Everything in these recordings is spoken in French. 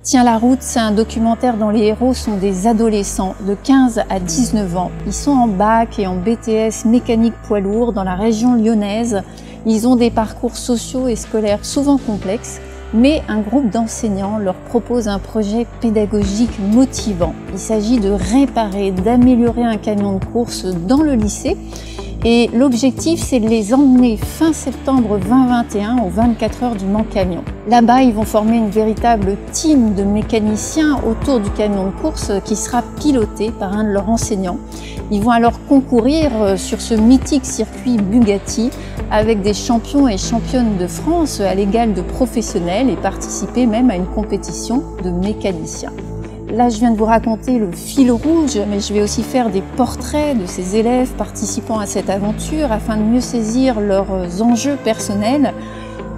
Tiens la route, c'est un documentaire dont les héros sont des adolescents de 15 à 19 ans. Ils sont en bac et en BTS mécanique poids lourd dans la région lyonnaise. Ils ont des parcours sociaux et scolaires souvent complexes, mais un groupe d'enseignants leur propose un projet pédagogique motivant. Il s'agit de réparer, d'améliorer un camion de course dans le lycée. Et l'objectif, c'est de les emmener fin septembre 2021 aux 24 heures du Mans Camion. Là-bas, ils vont former une véritable team de mécaniciens autour du camion de course qui sera piloté par un de leurs enseignants. Ils vont alors concourir sur ce mythique circuit Bugatti avec des champions et championnes de France à l'égal de professionnels et participer même à une compétition de mécaniciens. Là, je viens de vous raconter le fil rouge, mais je vais aussi faire des portraits de ces élèves participant à cette aventure afin de mieux saisir leurs enjeux personnels.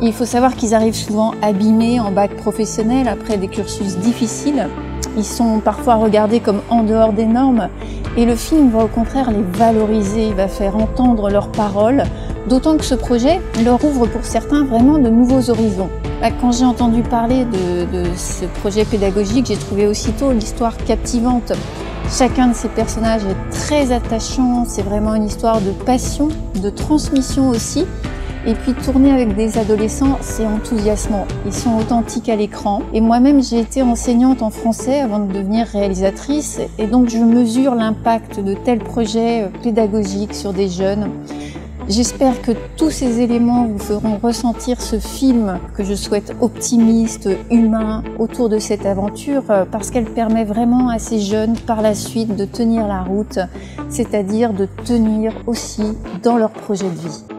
Il faut savoir qu'ils arrivent souvent abîmés en bac professionnel après des cursus difficiles. Ils sont parfois regardés comme en dehors des normes et le film va au contraire les valoriser, il va faire entendre leurs paroles, d'autant que ce projet leur ouvre pour certains vraiment de nouveaux horizons. Quand j'ai entendu parler de ce projet pédagogique, j'ai trouvé aussitôt l'histoire captivante. Chacun de ces personnages est très attachant, c'est vraiment une histoire de passion, de transmission aussi. Et puis tourner avec des adolescents, c'est enthousiasmant. Ils sont authentiques à l'écran. Et moi-même, j'ai été enseignante en français avant de devenir réalisatrice. Et donc, je mesure l'impact de tels projets pédagogiques sur des jeunes. J'espère que tous ces éléments vous feront ressentir ce film que je souhaite optimiste, humain, autour de cette aventure, parce qu'elle permet vraiment à ces jeunes, par la suite, de tenir la route, c'est-à-dire de tenir aussi dans leur projet de vie.